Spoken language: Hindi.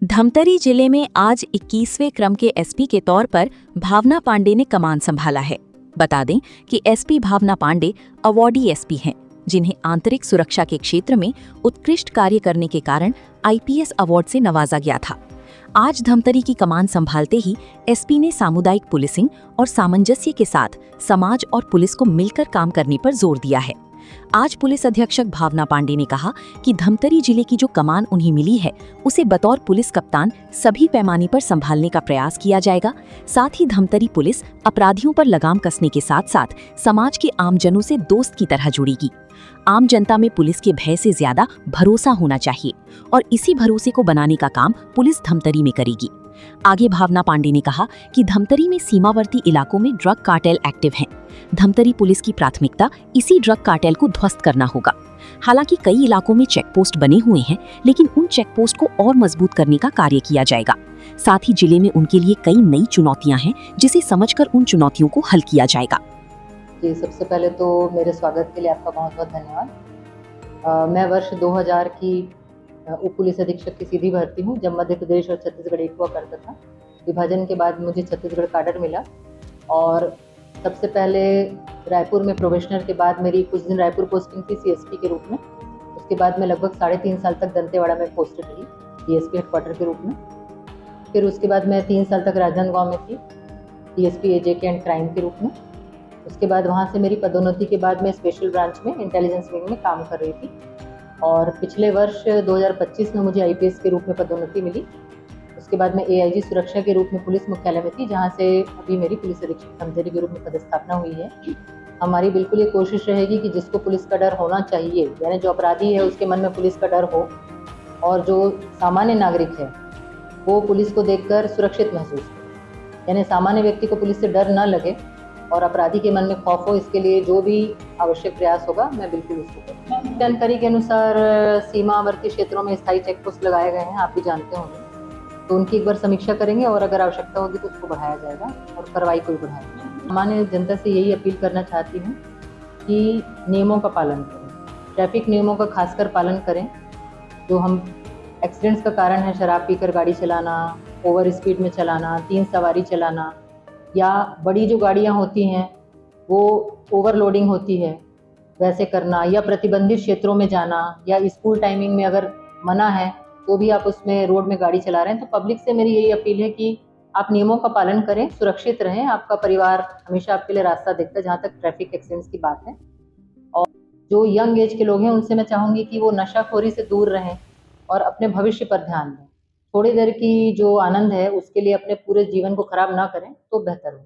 धमतरी जिले में आज 21वें क्रम के एसपी के तौर पर भावना पांडे ने कमान संभाला है। बता दें कि एसपी भावना पांडे अवॉर्डी एसपी हैं, जिन्हें आंतरिक सुरक्षा के क्षेत्र में उत्कृष्ट कार्य करने के कारण आईपीएस अवार्ड से नवाजा गया था। आज धमतरी की कमान संभालते ही एसपी ने सामुदायिक पुलिसिंग और सामंजस्य के साथ समाज और पुलिस को मिलकर काम करने पर जोर दिया है। आज पुलिस अधीक्षक भावना पांडे ने कहा कि धमतरी जिले की जो कमान उन्हें मिली है, उसे बतौर पुलिस कप्तान सभी पैमाने पर संभालने का प्रयास किया जाएगा। साथ ही धमतरी पुलिस अपराधियों पर लगाम कसने के साथ साथ समाज के आमजनों से दोस्त की तरह जुड़ेगी। आम जनता में पुलिस के भय से ज्यादा भरोसा होना चाहिए और इसी भरोसे को बनाने का काम पुलिस धमतरी में करेगी। आगे भावना पांडे ने कहा कि धमतरी में सीमावर्ती इलाकों में ड्रग कार्टेल एक्टिव हैं। धमतरी पुलिस की प्राथमिकता इसी ड्रग कार्टेल को ध्वस्त करना होगा। हालांकि कई इलाकों में चेक पोस्ट बने हुए हैं, लेकिन उन चेक पोस्ट को और मजबूत करने का कार्य किया जाएगा। साथ ही जिले में उनके लिए कई नई चुनौतियां हैं, जिसे समझकर उन चुनौतियों को हल किया जाएगा। जी, सबसे पहले तो मेरे स्वागत के लिए आपका बहुत बहुत धन्यवाद। मैं वर्ष 2000 की उप पुलिस अधीक्षक की सीधी भर्ती हूँ, जब मध्य प्रदेश और छत्तीसगढ़ एक हुआ करता था। विभाजन के बाद मुझे छत्तीसगढ़ काडर मिला और सबसे पहले रायपुर में प्रोबेशनर के बाद मेरी कुछ दिन रायपुर पोस्टिंग थी सीएसपी के रूप में। उसके बाद मैं लगभग 3.5 साल तक दंतेवाड़ा में पोस्टेड रही डीएसपी हेडक्वार्टर के रूप में। फिर उसके बाद मैं 3 साल तक राजनांदगांव में थी डीएसपी एजेके एंड क्राइम के रूप में। उसके बाद वहाँ से मेरी पदोन्नति के बाद मैं स्पेशल ब्रांच में इंटेलिजेंस विंग में काम कर रही थी और पिछले वर्ष 2025 में मुझे आईपीएस के रूप में पदोन्नति मिली। उसके बाद मैं एआईजी सुरक्षा के रूप में पुलिस मुख्यालय में थी, जहाँ से अभी मेरी पुलिस अधीक्षक धमतरी के रूप में पदस्थापना हुई है। हमारी बिल्कुल ये कोशिश रहेगी कि जिसको पुलिस का डर होना चाहिए, यानी जो अपराधी है उसके मन में पुलिस का डर हो और जो सामान्य नागरिक है वो पुलिस को देखकर सुरक्षित महसूस करे, यानी सामान्य व्यक्ति को पुलिस से डर न लगे और अपराधी के मन में खौफ हो। इसके लिए जो भी आवश्यक प्रयास होगा मैं बिल्कुल उसको करूँगी। जानकारी के अनुसार सीमावर्ती क्षेत्रों में स्थायी चेक पोस्ट लगाए गए हैं, आप भी जानते होंगे, तो उनकी एक बार समीक्षा करेंगे और अगर आवश्यकता होगी तो उसको बढ़ाया जाएगा और कार्रवाई को भी बढ़ाएंगे। सामान्य जनता से यही अपील करना चाहती हूँ कि नियमों का पालन करें, ट्रैफिक नियमों का खासकर पालन करें। जो हम एक्सीडेंट्स का कारण है शराब पीकर गाड़ी चलाना, ओवर स्पीड में चलाना, 3 सवारी चलाना, या बड़ी जो गाड़ियाँ होती हैं वो ओवरलोडिंग होती है वैसे करना, या प्रतिबंधित क्षेत्रों में जाना, या स्कूल टाइमिंग में अगर मना है तो भी आप उसमें रोड में गाड़ी चला रहे हैं। तो पब्लिक से मेरी यही अपील है कि आप नियमों का पालन करें, सुरक्षित रहें। आपका परिवार हमेशा आपके लिए रास्ता देखता है जहाँ तक ट्रैफिक एक्सीडेंट्स की बात है। और जो यंग एज के लोग हैं उनसे मैं चाहूँगी कि वो नशाखोरी से दूर रहें और अपने भविष्य पर ध्यान दें। थोड़ी देर की जो आनंद है उसके लिए अपने पूरे जीवन को खराब ना करें तो बेहतर हो।